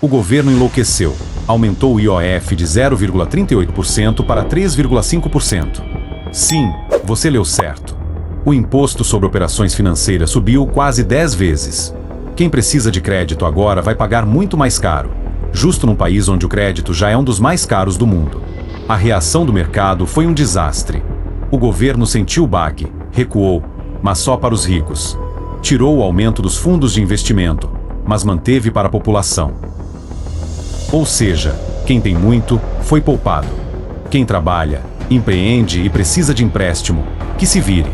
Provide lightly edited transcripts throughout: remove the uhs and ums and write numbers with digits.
O governo enlouqueceu. Aumentou o IOF de 0,38% para 3,5%. Sim, você leu certo. O imposto sobre operações financeiras subiu quase 10 vezes. Quem precisa de crédito agora vai pagar muito mais caro, justo num país onde o crédito já é um dos mais caros do mundo. A reação do mercado foi um desastre. O governo sentiu o baque, recuou, mas só para os ricos. Tirou o aumento dos fundos de investimento, mas manteve para a população. Ou seja, quem tem muito, foi poupado. Quem trabalha, empreende e precisa de empréstimo, que se vire.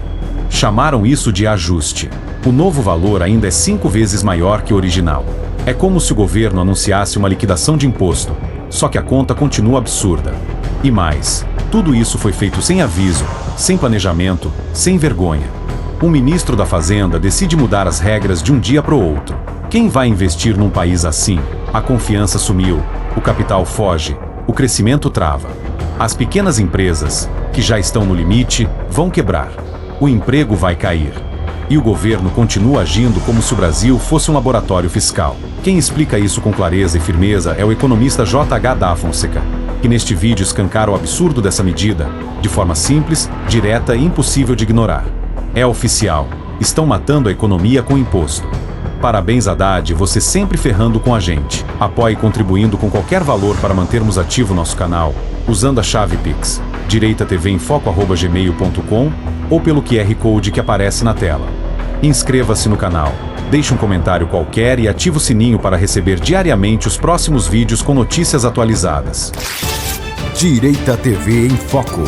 Chamaram isso de ajuste. O novo valor ainda é 5 vezes maior que o original. É como se o governo anunciasse uma liquidação de imposto, só que a conta continua absurda. E mais, tudo isso foi feito sem aviso, sem planejamento, sem vergonha. Um ministro da Fazenda decide mudar as regras de um dia para o outro. Quem vai investir num país assim? A confiança sumiu, o capital foge, o crescimento trava. As pequenas empresas, que já estão no limite, vão quebrar. O emprego vai cair. E o governo continua agindo como se o Brasil fosse um laboratório fiscal. Quem explica isso com clareza e firmeza é o economista J.H. da Fonseca, que neste vídeo escancara o absurdo dessa medida, de forma simples, direta e impossível de ignorar. É oficial. Estão matando a economia com imposto. Parabéns, Haddad, você sempre ferrando com a gente. Apoie contribuindo com qualquer valor para mantermos ativo nosso canal, usando a chave Pix, direitatveinfoco@gmail.com ou pelo QR Code que aparece na tela. Inscreva-se no canal, deixe um comentário qualquer e ative o sininho para receber diariamente os próximos vídeos com notícias atualizadas. Direita TV em Foco.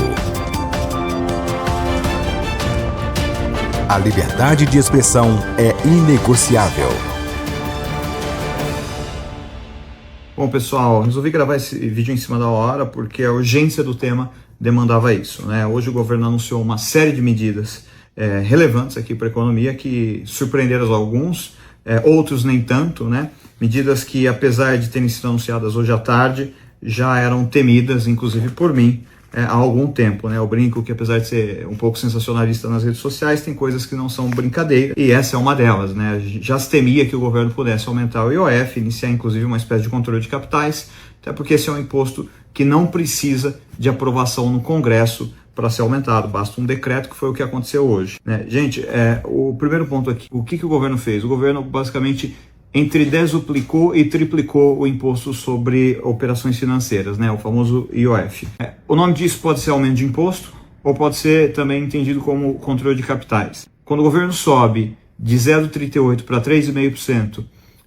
A liberdade de expressão é inegociável. Bom, pessoal, resolvi gravar esse vídeo em cima da hora porque a urgência do tema demandava isso, né? Hoje o governo anunciou uma série de medidas relevantes aqui para a economia que surpreenderam alguns, outros nem tanto, né? Medidas que, apesar de terem sido anunciadas hoje à tarde, já eram temidas, inclusive por mim, há algum tempo, né? Eu brinco que, apesar de ser um pouco sensacionalista nas redes sociais, tem coisas que não são brincadeira, e essa é uma delas, né? Já se temia que o governo pudesse aumentar o IOF, iniciar inclusive uma espécie de controle de capitais, até porque esse é um imposto que não precisa de aprovação no Congresso para ser aumentado, basta um decreto, que foi o que aconteceu hoje, né? Gente, o primeiro ponto aqui, o que o governo fez? O governo basicamente entre desduplicou e triplicou o imposto sobre operações financeiras, né, o famoso IOF. O nome disso pode ser aumento de imposto ou pode ser também entendido como controle de capitais. Quando o governo sobe de 0,38% para 3,5%,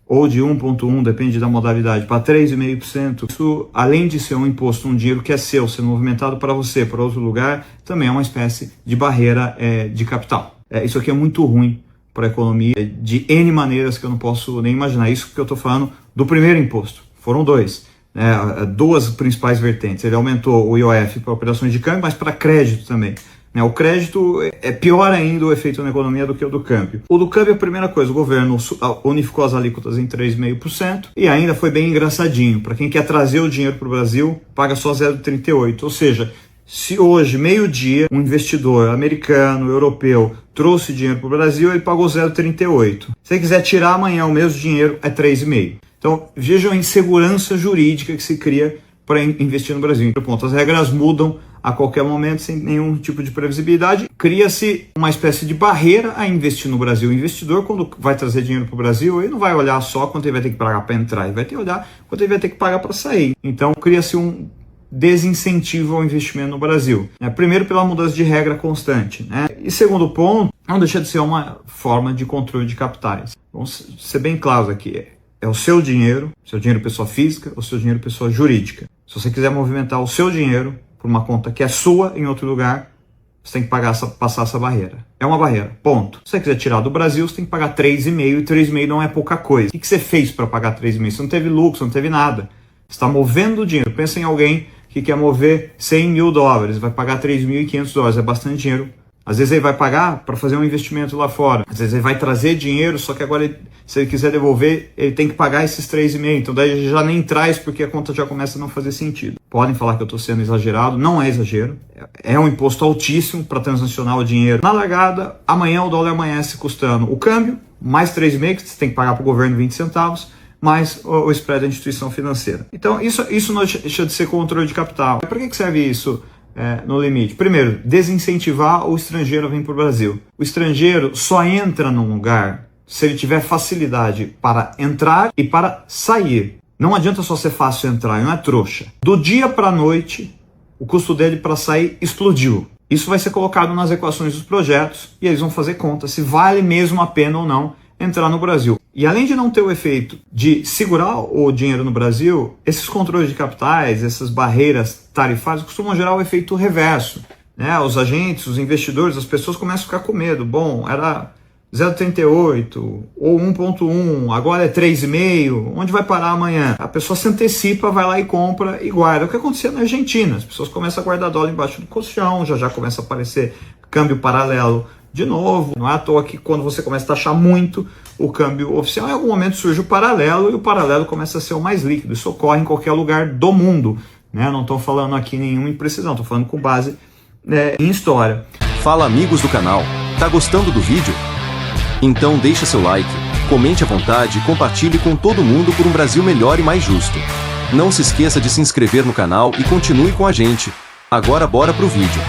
ou de 1,1%, depende da modalidade, para 3,5%, isso, além de ser um imposto, um dinheiro que é seu, sendo movimentado para você, para outro lugar, também é uma espécie de barreira de capital. Isso aqui é muito ruim para a economia de N maneiras que eu não posso nem imaginar. Isso porque eu estou falando do primeiro imposto. Foram dois, né? Duas principais vertentes. Ele aumentou o IOF para operações de câmbio, mas para crédito também, né? O crédito é pior ainda o efeito na economia do que o do câmbio. O do câmbio, a primeira coisa, o governo unificou as alíquotas em 3,5% e ainda foi bem engraçadinho. Para quem quer trazer o dinheiro para o Brasil, paga só 0,38%. Ou seja, se hoje, meio-dia, um investidor americano, europeu, trouxe dinheiro para o Brasil, ele pagou 0,38. Se ele quiser tirar amanhã o mesmo dinheiro, é 3,5. Então, vejam a insegurança jurídica que se cria para investir no Brasil. Ponto, as regras mudam a qualquer momento, sem nenhum tipo de previsibilidade. Cria-se uma espécie de barreira a investir no Brasil. O investidor, quando vai trazer dinheiro para o Brasil, ele não vai olhar só quanto ele vai ter que pagar para entrar, ele vai ter que olhar quanto ele vai ter que pagar para sair. Então, cria-se um desincentivo ao investimento no Brasil, né? Primeiro, pela mudança de regra constante, né? E segundo ponto, não deixa de ser uma forma de controle de capitais. Vamos ser bem claros aqui, é o seu dinheiro pessoa física, ou seu dinheiro pessoa jurídica. Se você quiser movimentar o seu dinheiro por uma conta que é sua em outro lugar, você tem que passar essa barreira. É uma barreira, ponto. Se você quiser tirar do Brasil, você tem que pagar 3,5%, e 3,5% não é pouca coisa. O que você fez para pagar 3,5%? Você não teve lucro, você não teve nada. Você está movendo o dinheiro. Pensa em alguém que quer mover $100 mil, vai pagar $3.500, é bastante dinheiro. Às vezes ele vai pagar para fazer um investimento lá fora, às vezes ele vai trazer dinheiro, só que agora se ele quiser devolver, ele tem que pagar esses 3,5, então daí ele já nem traz porque a conta já começa a não fazer sentido. Podem falar que eu estou sendo exagerado, não é exagero, é um imposto altíssimo para transacionar o dinheiro. Na largada, amanhã o dólar amanhece custando o câmbio, mais 3,5 que você tem que pagar para o governo 20 centavos, mais o spread da instituição financeira. Então, isso não deixa de ser controle de capital. Para que serve isso no limite? Primeiro, desincentivar o estrangeiro a vir para o Brasil. O estrangeiro só entra num lugar se ele tiver facilidade para entrar e para sair. Não adianta só ser fácil entrar, ele não é trouxa. Do dia para a noite, o custo dele para sair explodiu. Isso vai ser colocado nas equações dos projetos e eles vão fazer conta se vale mesmo a pena ou não entrar no Brasil. E além de não ter o efeito de segurar o dinheiro no Brasil, esses controles de capitais, essas barreiras tarifárias costumam gerar o efeito reverso. Né? Os agentes, os investidores, as pessoas começam a ficar com medo. Bom, era 0,38 ou 1,1, agora é 3,5, onde vai parar amanhã? A pessoa se antecipa, vai lá e compra e guarda. O que aconteceu na Argentina? As pessoas começam a guardar dólar embaixo do colchão, já começa a aparecer câmbio paralelo de novo. Não é à toa que quando você começa a taxar muito o câmbio oficial, em algum momento surge o paralelo e o paralelo começa a ser o mais líquido. Isso ocorre em qualquer lugar do mundo. Né? Não estou falando aqui nenhuma imprecisão, estou falando com base em história. Fala, amigos do canal, tá gostando do vídeo? Então deixa seu like, comente à vontade e compartilhe com todo mundo por um Brasil melhor e mais justo. Não se esqueça de se inscrever no canal e continue com a gente. Agora bora pro vídeo.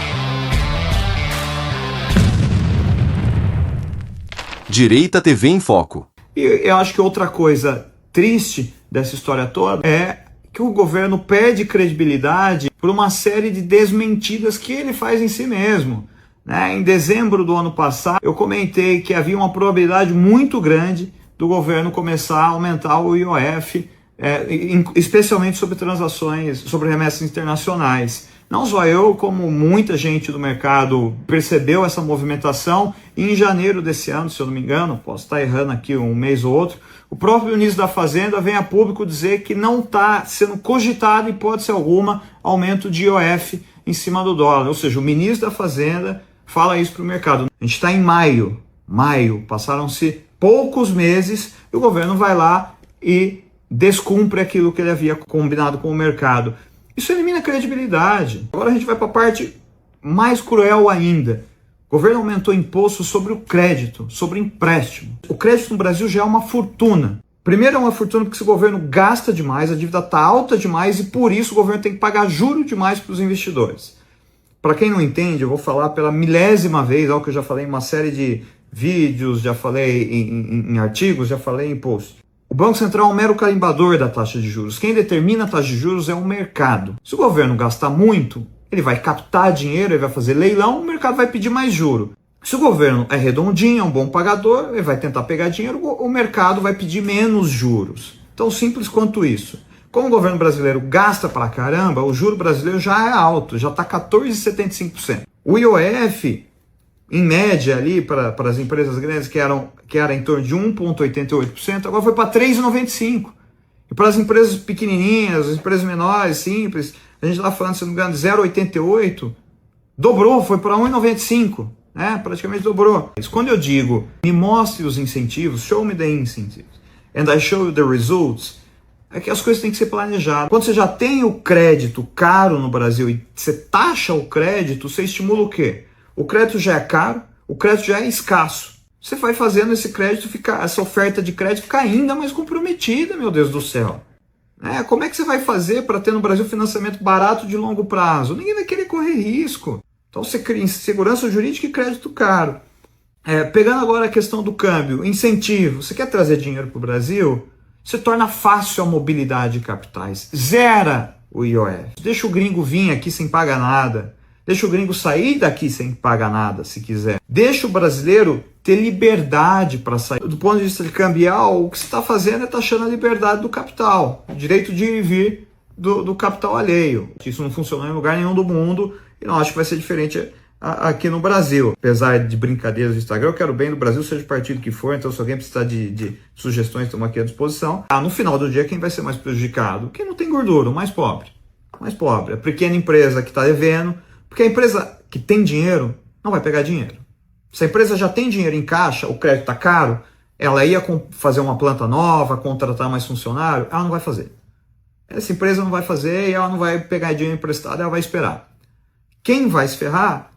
Direita TV em Foco. E eu acho que outra coisa triste dessa história toda é que o governo perde credibilidade por uma série de desmentidas que ele faz em si mesmo. Em dezembro do ano passado, eu comentei que havia uma probabilidade muito grande do governo começar a aumentar o IOF, especialmente sobre transações, sobre remessas internacionais. Não só eu, como muita gente do mercado percebeu essa movimentação. E em janeiro desse ano, se eu não me engano, posso estar errando aqui um mês ou outro, o próprio ministro da Fazenda vem a público dizer que não está sendo cogitado, hipótese alguma, aumento de IOF em cima do dólar. Ou seja, o ministro da Fazenda fala isso para o mercado. A gente está em maio, passaram-se poucos meses e o governo vai lá e descumpre aquilo que ele havia combinado com o mercado. Isso elimina a credibilidade. Agora a gente vai para a parte mais cruel ainda. O governo aumentou imposto sobre o crédito, sobre empréstimo. O crédito no Brasil já é uma fortuna. Primeiro é uma fortuna porque esse governo gasta demais, a dívida está alta demais e por isso o governo tem que pagar juro demais para os investidores. Para quem não entende, eu vou falar pela milésima vez, algo que eu já falei em uma série de vídeos, já falei em artigos, já falei em post. O Banco Central é um mero carimbador da taxa de juros. Quem determina a taxa de juros é o mercado. Se o governo gastar muito, ele vai captar dinheiro, ele vai fazer leilão, o mercado vai pedir mais juro. Se o governo é redondinho, é um bom pagador, ele vai tentar pegar dinheiro, o mercado vai pedir menos juros. Tão simples quanto isso. Como o governo brasileiro gasta pra caramba, o juro brasileiro já é alto, já está 14,75%. O IOF, em média ali, para as empresas grandes, que era em torno de 1,88%, agora foi para 3,95%. E para as empresas pequenininhas, as empresas menores, simples, a gente está falando, se não me engano, de 0,88%, dobrou, foi para 1,95%. Praticamente dobrou. Quando eu digo, me mostre os incentivos, show me the incentives, and I show you the results, é que as coisas têm que ser planejadas. Quando você já tem o crédito caro no Brasil e você taxa o crédito, você estimula o quê? O crédito já é caro, o crédito já é escasso. Você vai fazendo esse crédito essa oferta de crédito ficar ainda mais comprometida, meu Deus do céu. Como é que você vai fazer para ter no Brasil financiamento barato de longo prazo? Ninguém vai querer correr risco. Então você cria insegurança jurídica e crédito caro. Pegando agora a questão do câmbio, incentivo. Você quer trazer dinheiro para o Brasil? Você torna fácil a mobilidade de capitais. Zera o IOF. Deixa o gringo vir aqui sem pagar nada. Deixa o gringo sair daqui sem pagar nada, se quiser. Deixa o brasileiro ter liberdade para sair. Do ponto de vista de cambial, o que você está fazendo é taxando a liberdade do capital. O direito de ir e vir do capital alheio. Isso não funcionou em lugar nenhum do mundo e não acho que vai ser diferente aqui no Brasil. Apesar de brincadeiras do Instagram, eu quero bem no Brasil, seja o partido que for, então se alguém precisar de sugestões, estamos aqui à disposição. No final do dia, quem vai ser mais prejudicado? Quem não tem gordura, o mais pobre. O mais pobre. A pequena empresa que está devendo, porque a empresa que tem dinheiro não vai pegar dinheiro. Se a empresa já tem dinheiro em caixa, o crédito está caro, ela ia fazer uma planta nova, contratar mais funcionário, ela não vai fazer. Essa empresa não vai fazer e ela não vai pegar dinheiro emprestado, ela vai esperar. Quem vai se ferrar,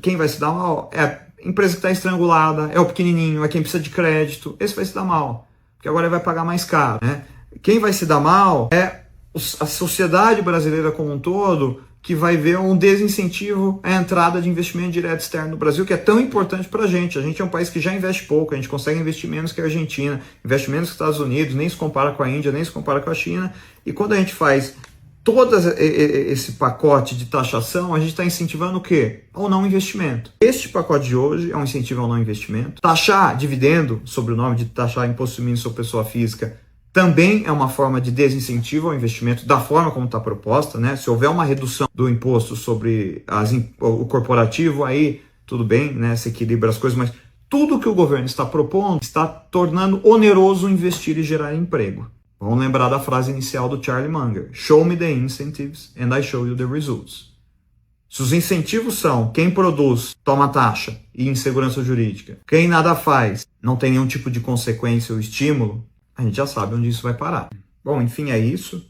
quem vai se dar mal é a empresa que está estrangulada, é o pequenininho, é quem precisa de crédito, esse vai se dar mal. porque agora ele vai pagar mais caro, né? Quem vai se dar mal é a sociedade brasileira como um todo, que vai ver um desincentivo à entrada de investimento direto externo no Brasil, que é tão importante para a gente. A gente é um país que já investe pouco, a gente consegue investir menos que a Argentina, investe menos que os Estados Unidos, nem se compara com a Índia, nem se compara com a China. E quando a gente faz todo esse pacote de taxação, a gente está incentivando o quê? Ao não investimento. Este pacote de hoje é um incentivo ao não investimento. Taxar dividendo, sob o nome de taxar imposto de mínimo sobre pessoa física, também é uma forma de desincentivo ao investimento da forma como está proposta, né? Se houver uma redução do imposto sobre o corporativo, aí tudo bem, né? Se equilibra as coisas, mas tudo que o governo está propondo está tornando oneroso investir e gerar emprego. Vamos lembrar da frase inicial do Charlie Munger: Show me the incentives and I show you the results. Se os incentivos são quem produz, toma taxa e insegurança jurídica, quem nada faz, não tem nenhum tipo de consequência ou estímulo, a gente já sabe onde isso vai parar. Bom, enfim, é isso.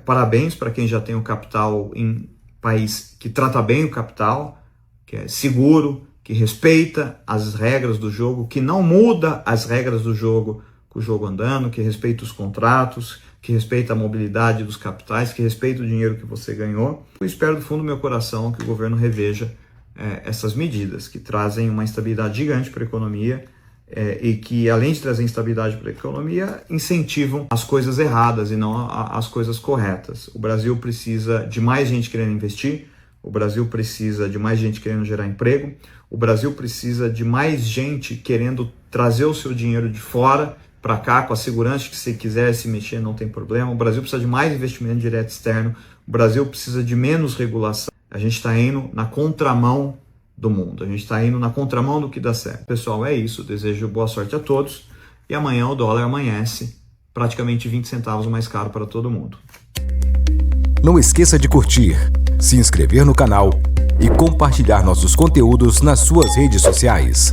Parabéns para quem já tem o capital em país que trata bem o capital, que é seguro, que respeita as regras do jogo, que não muda as regras do jogo com o jogo andando, que respeita os contratos, que respeita a mobilidade dos capitais, que respeita o dinheiro que você ganhou. Eu espero do fundo do meu coração que o governo reveja essas medidas, que trazem uma instabilidade gigante para a economia, e que, além de trazer instabilidade para a economia, incentivam as coisas erradas e não as coisas corretas. O Brasil precisa de mais gente querendo investir, o Brasil precisa de mais gente querendo gerar emprego, o Brasil precisa de mais gente querendo trazer o seu dinheiro de fora para cá, com a segurança que se quiser se mexer não tem problema. O Brasil precisa de mais investimento direto externo, o Brasil precisa de menos regulação. A gente está indo na contramão do mundo. A gente está indo na contramão do que dá certo. Pessoal, é isso. Desejo boa sorte a todos. E amanhã o dólar amanhece praticamente 20 centavos mais caro para todo mundo. Não esqueça de curtir, se inscrever no canal e compartilhar nossos conteúdos nas suas redes sociais.